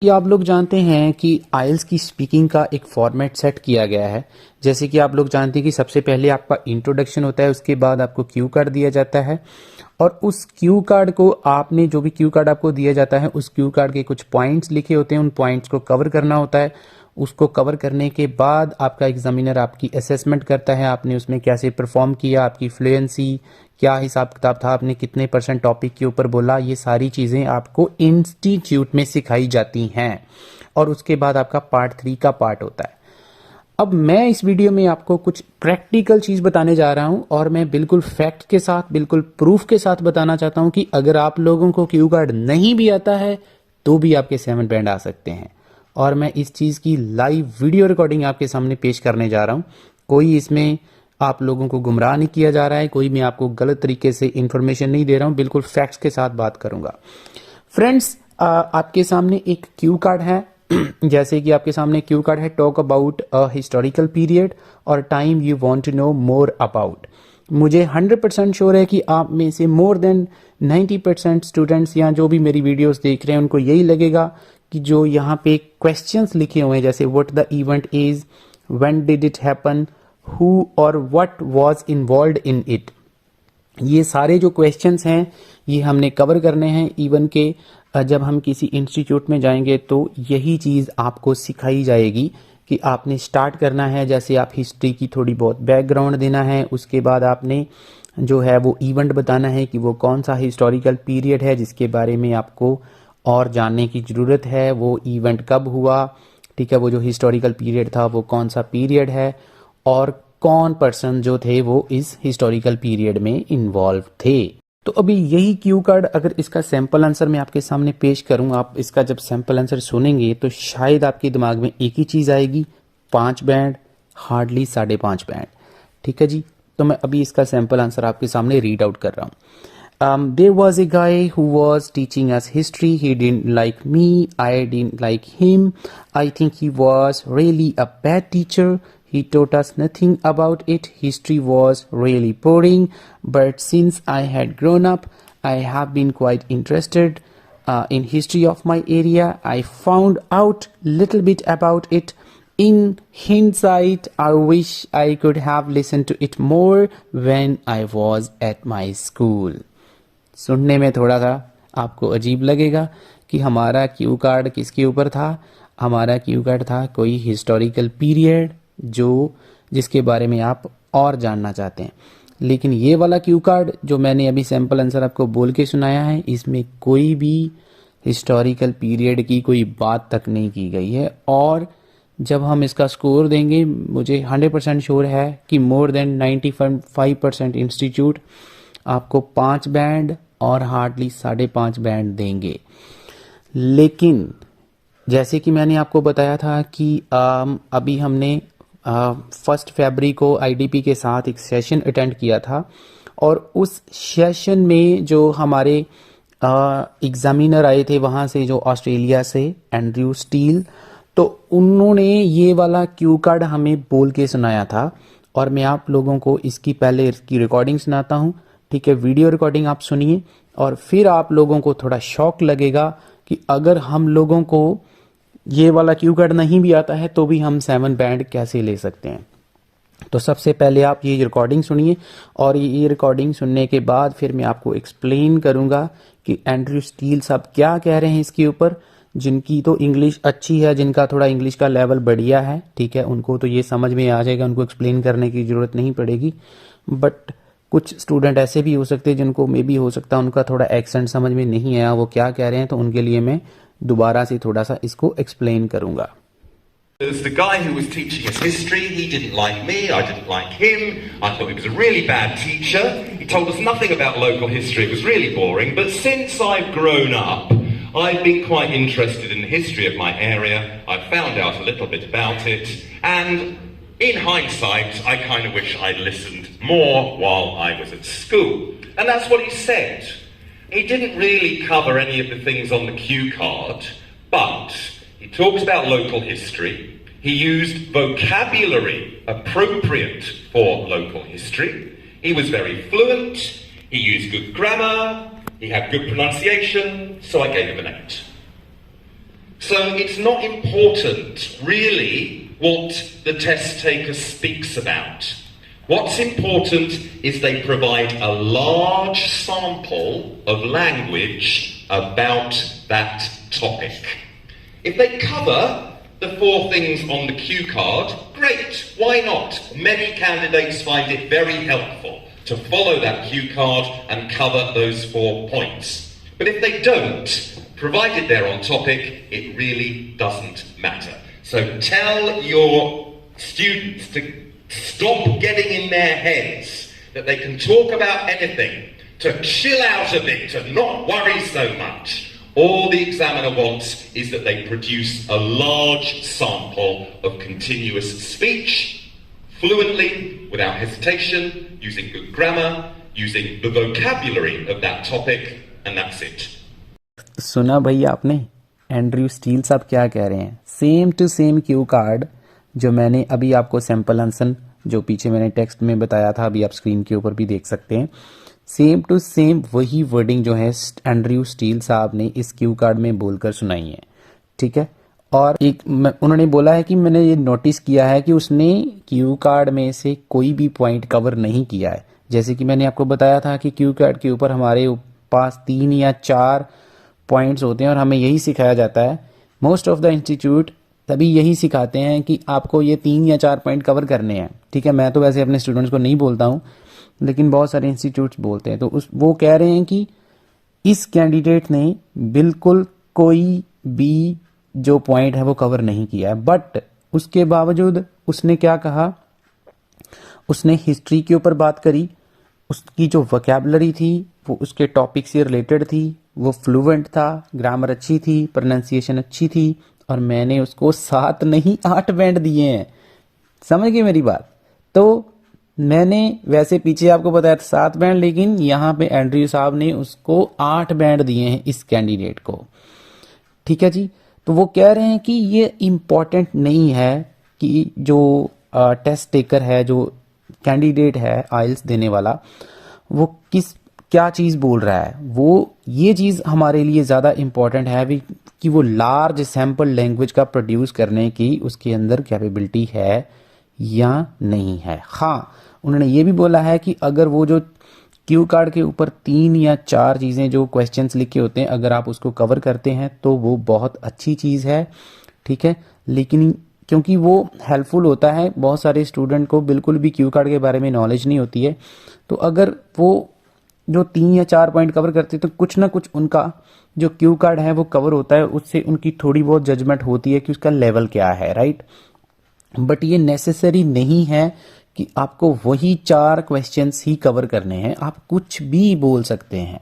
कि आप लोग जानते हैं कि आइल्स की स्पीकिंग का एक फॉर्मेट सेट किया गया है। जैसे कि आप लोग जानते हैं कि सबसे पहले आपका इंट्रोडक्शन होता है, उसके बाद आपको क्यू कार्ड दिया जाता है और उस क्यू कार्ड को आपने जो भी क्यू कार्ड आपको दिया जाता है उस क्यू कार्ड के कुछ पॉइंट्स लिखे होते हैं, उन पॉइंट्स को कवर करना होता है। उसको कवर करने के बाद आपका एग्जामिनर आपकी असेसमेंट करता है, आपने उसमें कैसे परफॉर्म किया, आपकी फ्लुएंसी क्या हिसाब किताब था, आपने कितने परसेंट टॉपिक के ऊपर बोला, ये सारी चीज़ें आपको इंस्टीट्यूट में सिखाई जाती हैं और उसके बाद आपका पार्ट 3 का पार्ट होता है। अब मैं इस वीडियो में आपको कुछ प्रैक्टिकल चीज़ बताने जा रहा हूं और मैं बिल्कुल फैक्ट के साथ, बिल्कुल प्रूफ के साथ बताना चाहता हूं कि अगर आप लोगों को क्यू कार्ड नहीं भी आता है तो भी आपके 7 बैंड आ सकते हैं। और मैं इस चीज़ की लाइव वीडियो रिकॉर्डिंग आपके सामने पेश करने जा रहा हूं। कोई इसमें आप लोगों को गुमराह नहीं किया जा रहा है, कोई मैं आपको गलत तरीके से इंफॉर्मेशन नहीं दे रहा हूं, बिल्कुल फैक्ट्स के साथ बात करूंगा। फ्रेंड्स, आपके सामने एक क्यू कार्ड है। जैसे कि आपके सामने क्यू कार्ड है, talk about a historical period और time you want to know more about. मुझे 100% श्योर है कि आप में से मोर देन 90% स्टूडेंट्स या जो भी मेरी वीडियोस देख रहे हैं उनको यही लगेगा कि जो यहाँ पे क्वेश्चंस लिखे हुए हैं, जैसे what the event is, when did it happen, who और what was involved in it, ये सारे जो क्वेश्चंस हैं ये हमने कवर करने हैं। इवन के जब हम किसी इंस्टीट्यूट में जाएंगे तो यही चीज़ आपको सिखाई जाएगी कि आपने स्टार्ट करना है, जैसे आप हिस्ट्री की थोड़ी बहुत बैकग्राउंड देना है, उसके बाद आपने जो है वो इवेंट बताना है कि वो कौन सा हिस्टोरिकल पीरियड है जिसके बारे में आपको और जानने की ज़रूरत है, वो इवेंट कब हुआ, ठीक है, वो जो हिस्टोरिकल पीरियड था वो कौन सा पीरियड है और कौन पर्सन जो थे वो इस हिस्टोरिकल पीरियड में इन्वॉल्व थे। तो अभी यही क्यू कार्ड अगर इसका सैंपल आंसर मैं आपके सामने पेश करूं, आप इसका जब सैंपल आंसर सुनेंगे तो शायद आपके दिमाग में एक ही चीज़ आएगी, 5 बैंड, हार्डली 5.5 बैंड। ठीक है जी, तो मैं अभी इसका सैंपल आंसर आपके सामने रीड आउट कर रहा हूँ। There was a guy who was teaching us history. He didn't like me. I didn't like him. I think he was really a bad teacher. He taught us nothing about it. History was really boring. But since I had grown up, I have been quite interested in history of my area. I found out little bit about it. In hindsight, I wish I could have listened to it more when I was at my school. सुनने में थोड़ा सा आपको अजीब लगेगा कि हमारा Q card किसके ऊपर था। हमारा क्यू कार्ड था कोई हिस्टोरिकल पीरियड जिसके बारे में आप और जानना चाहते हैं। लेकिन ये वाला क्यू कार्ड जो मैंने अभी सैंपल आंसर आपको बोल के सुनाया है, इसमें कोई भी हिस्टोरिकल पीरियड की कोई बात तक नहीं की गई है। और जब हम इसका स्कोर देंगे, मुझे 100% श्योर है कि मोर देन 95% इंस्टीट्यूट आपको 5 बैंड और हार्डली 5.5 बैंड देंगे। लेकिन जैसे कि मैंने आपको बताया था कि अभी हमने 1 फरवरी को आईडीपी के साथ एक सेशन अटेंड किया था और उस सेशन में जो हमारे एग्जामिनर आए थे वहाँ से, जो ऑस्ट्रेलिया से, एंड्रयू स्टील, तो उन्होंने ये वाला क्यू कार्ड हमें बोल के सुनाया था और मैं आप लोगों को इसकी पहले इसकी रिकॉर्डिंग सुनाता हूँ। ठीक है, वीडियो रिकॉर्डिंग आप सुनिए और फिर आप लोगों को थोड़ा शॉक लगेगा कि अगर हम लोगों को ये वाला क्यू कार्ड नहीं भी आता है तो भी हम 7 बैंड कैसे ले सकते हैं। तो सबसे पहले आप ये रिकॉर्डिंग सुनिए और ये रिकॉर्डिंग सुनने के बाद फिर मैं आपको एक्सप्लेन करूंगा कि एंड्रयू स्टील साहब क्या कह रहे हैं इसके ऊपर। जिनकी तो इंग्लिश अच्छी है, जिनका थोड़ा इंग्लिश का लेवल बढ़िया है, ठीक है, उनको तो ये समझ में आ जाएगा, उनको एक्सप्लेन करने की ज़रूरत नहीं पड़ेगी। बट कुछ स्टूडेंट ऐसे भी हो सकते हैं जिनको मे भी हो सकता है उनका थोड़ा एक्सेंट समझ में नहीं आया वो क्या कह रहे हैं, तो उनके लिए मैं दोबारा से थोड़ा सा इसको एक्सप्लेन करूंगा। There's the guy who was teaching us history. He didn't like me, I didn't like him. I thought he was a really bad teacher. He told us nothing about local history. It was really boring. But since I've grown up, I've been quite interested in the history of my area. I've found out a little bit about it. And in hindsight, I kind of wish I'd listened more while I was at school. And that's what he said. He didn't really cover any of the things on the cue card, but he talks about local history. He used vocabulary appropriate for local history. He was very fluent. He used good grammar. He had good pronunciation, so I gave him an 8. So it's not important, really, what the test taker speaks about. What's important is they provide a large sample of language about that topic. If they cover the 4 things on the cue card, great, why not? Many candidates find it very helpful to follow that cue card and cover those 4 points. But if they don't, provided they're on topic, it really doesn't matter. So tell your students to stop getting in their heads that they can talk about anything, to chill out a bit, to not worry so much. All the examiner wants is that they produce a large sample of continuous speech, fluently, without hesitation, using good grammar, using the vocabulary of that topic, and that's it. सुना भैया आपने Andrew steel साहब क्या कह रहे हैं? Same to same Q card जो मैंने अभी आपको सैंपल आंसर जो पीछे मैंने टेक्स्ट में बताया था, अभी आप स्क्रीन के ऊपर भी देख सकते हैं। सेम टू सेम वही वर्डिंग जो है एंड्रयू स्टील साहब ने इस क्यू कार्ड में बोलकर सुनाई है, ठीक है। और उन्होंने बोला है कि मैंने ये नोटिस किया है कि उसने क्यू कार्ड में से कोई भी पॉइंट कवर नहीं किया है। जैसे कि मैंने आपको बताया था कि क्यू कार्ड के ऊपर हमारे पास 3 या 4 पॉइंट्स होते हैं और हमें यही सिखाया जाता है। मोस्ट ऑफ द इंस्टीट्यूट तभी यही सिखाते हैं कि आपको ये 3 या 4 पॉइंट कवर करने हैं, ठीक है। मैं तो वैसे अपने स्टूडेंट्स को नहीं बोलता हूँ, लेकिन बहुत सारे इंस्टीट्यूट्स बोलते हैं। तो वो कह रहे हैं कि इस कैंडिडेट ने बिल्कुल कोई भी जो पॉइंट है वो कवर नहीं किया है। बट उसके बावजूद उसने क्या कहा, उसने हिस्ट्री के ऊपर बात करी, उसकी जो वोकैबुलरी थी वो उसके टॉपिक से रिलेटेड थी, वो फ्लुएंट था, ग्रामर अच्छी थी, प्रोनाउंसिएशन अच्छी थी, और मैंने उसको 7 नहीं 8 बैंड दिए हैं। समझ गए मेरी बात? तो मैंने वैसे पीछे आपको बताया था 7 बैंड, लेकिन यहाँ पे एंड्रयू साहब ने उसको 8 बैंड दिए हैं इस कैंडिडेट को, ठीक है जी। तो वो कह रहे हैं कि ये इम्पॉर्टेंट नहीं है कि जो टेस्ट टेकर है, जो कैंडिडेट है आइल्स देने वाला, वो क्या चीज़ बोल रहा है। वो ये चीज़ हमारे लिए ज़्यादा इम्पॉर्टेंट है भी कि वो लार्ज सैम्पल लैंग्वेज का प्रोड्यूस करने की उसके अंदर कैपेबिलिटी है या नहीं है। हाँ, उन्होंने ये भी बोला है कि अगर वो जो क्यू कार्ड के ऊपर 3 या 4 चीज़ें जो क्वेश्चंस लिखे होते हैं, अगर आप उसको कवर करते हैं तो वो बहुत अच्छी चीज़ है, ठीक है। लेकिन क्योंकि वो हेल्पफुल होता है, बहुत सारे स्टूडेंट को बिल्कुल भी क्यू कार्ड के बारे में नॉलेज नहीं होती है, तो अगर वो जो 3 या 4 पॉइंट कवर करते हैं तो कुछ ना कुछ उनका जो क्यू कार्ड है वो कवर होता है, उससे उनकी थोड़ी बहुत जजमेंट होती है कि उसका लेवल क्या है, राइट। बट ये नेसेसरी नहीं है कि आपको वही 4 क्वेश्चंस ही कवर करने हैं, आप कुछ भी बोल सकते हैं।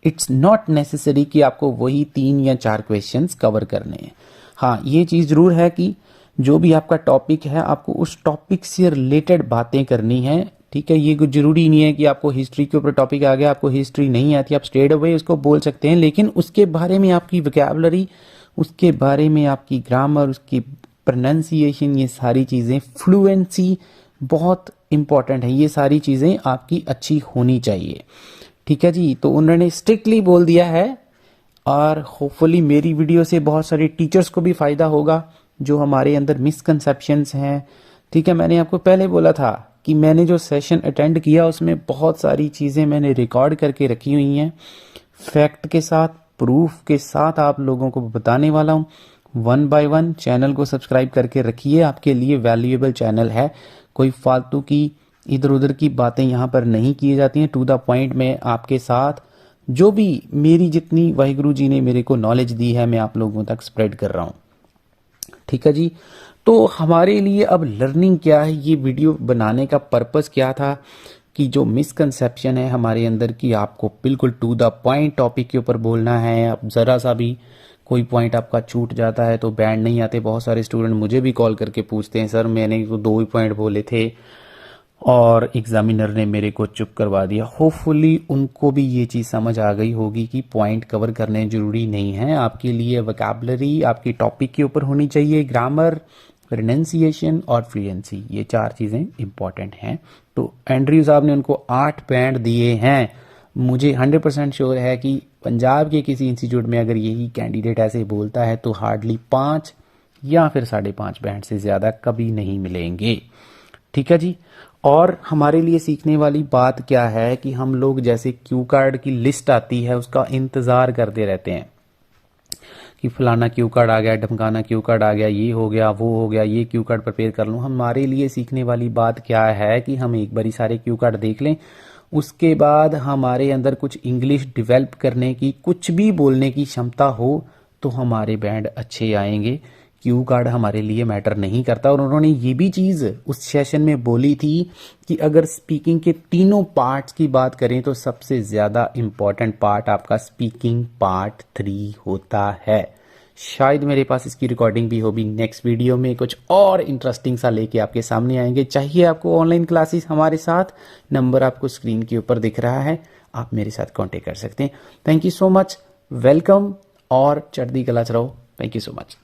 इट्स नॉट नेसेसरी कि आपको वही 3 या 4 क्वेश्चंस कवर करने हैं। हाँ, ये चीज़ ज़रूर है कि जो भी आपका टॉपिक है आपको उस टॉपिक से रिलेटेड बातें करनी है, ठीक है। ये कुछ जरूरी नहीं है कि आपको हिस्ट्री के ऊपर टॉपिक आ गया, आपको हिस्ट्री नहीं आती, आप स्ट्रेट अवे उसको बोल सकते हैं, लेकिन उसके बारे में आपकी वोकैबुलरी, उसके बारे में आपकी ग्रामर, उसकी प्रोनाउंसिएशन, ये सारी चीज़ें, फ्लुएंसी बहुत इंपॉर्टेंट है, ये सारी चीज़ें आपकी अच्छी होनी चाहिए, ठीक है जी। तो उन्होंने स्ट्रिक्टली बोल दिया है और होपफुली मेरी वीडियो से बहुत सारे टीचर्स को भी फ़ायदा होगा जो हमारे अंदर मिसकंसेप्शंस हैं, ठीक है। मैंने आपको पहले बोला था कि मैंने जो सेशन अटेंड किया उसमें बहुत सारी चीज़ें मैंने रिकॉर्ड करके रखी हुई हैं, फैक्ट के साथ, प्रूफ के साथ आप लोगों को बताने वाला हूँ 1 by 1। चैनल को सब्सक्राइब करके रखिए, आपके लिए वैल्यूएबल चैनल है, कोई फालतू की इधर उधर की बातें यहाँ पर नहीं की जाती हैं। टू द पॉइंट में आपके साथ जो भी मेरी जितनी वाहिगुरु जी ने मेरे को नॉलेज दी है मैं आप लोगों तक स्प्रेड कर रहा हूँ, ठीक है जी। तो हमारे लिए अब लर्निंग क्या है, ये वीडियो बनाने का पर्पस क्या था कि जो मिसकंसेप्शन है हमारे अंदर कि आपको बिल्कुल टू द पॉइंट टॉपिक के ऊपर बोलना है, अब ज़रा सा भी कोई पॉइंट आपका छूट जाता है तो बैंड नहीं आते। बहुत सारे स्टूडेंट मुझे भी कॉल करके पूछते हैं, सर मैंने तो 2 ही पॉइंट बोले थे और एग्जामिनर ने मेरे को चुप करवा दिया। होपफुली उनको भी ये चीज़ समझ आ गई होगी कि पॉइंट कवर करने ज़रूरी नहीं है, आपके लिए वोकैबुलरी आपकी टॉपिक के ऊपर होनी चाहिए, ग्रामर, प्रोनाउंसिएशन और फ्लुएंसी, ये 4 चीज़ें इंपॉर्टेंट हैं। तो एंड्रयू साहब ने उनको 8 बैंड दिए हैं। मुझे 100% श्योर है कि पंजाब के किसी इंस्टीट्यूट में अगर यही कैंडिडेट ऐसे बोलता है तो हार्डली 5 या फिर 5.5 बैंड से ज़्यादा कभी नहीं मिलेंगे। ठीक है जी। और हमारे लिए सीखने वाली बात क्या है कि हम लोग जैसे क्यू कार्ड की लिस्ट आती है उसका इंतज़ार करते रहते हैं कि फलाना क्यू कार्ड आ गया, ढमकाना क्यू कार्ड आ गया, ये हो गया, वो हो गया, ये क्यू कार्ड प्रिपेयर कर लूँ। हमारे लिए सीखने वाली बात क्या है कि हम एक बारी सारे क्यू कार्ड देख लें, उसके बाद हमारे अंदर कुछ इंग्लिश डेवलप करने की, कुछ भी बोलने की क्षमता हो तो हमारे बैंड अच्छे आएंगे। क्यू कार्ड हमारे लिए मैटर नहीं करता। और उन्होंने ये भी चीज़ उस सेशन में बोली थी कि अगर स्पीकिंग के तीनों पार्ट्स की बात करें तो सबसे ज़्यादा इम्पॉर्टेंट पार्ट आपका स्पीकिंग पार्ट 3 होता है। शायद मेरे पास इसकी रिकॉर्डिंग भी होगी। नेक्स्ट वीडियो में कुछ और इंटरेस्टिंग सा लेके आपके सामने आएंगे। चाहिए आपको ऑनलाइन क्लासेस हमारे साथ, नंबर आपको स्क्रीन के ऊपर दिख रहा है, आप मेरे साथ कांटेक्ट कर सकते हैं। Thank you so much, welcome और चढ़ती कला रहो। Thank you so much.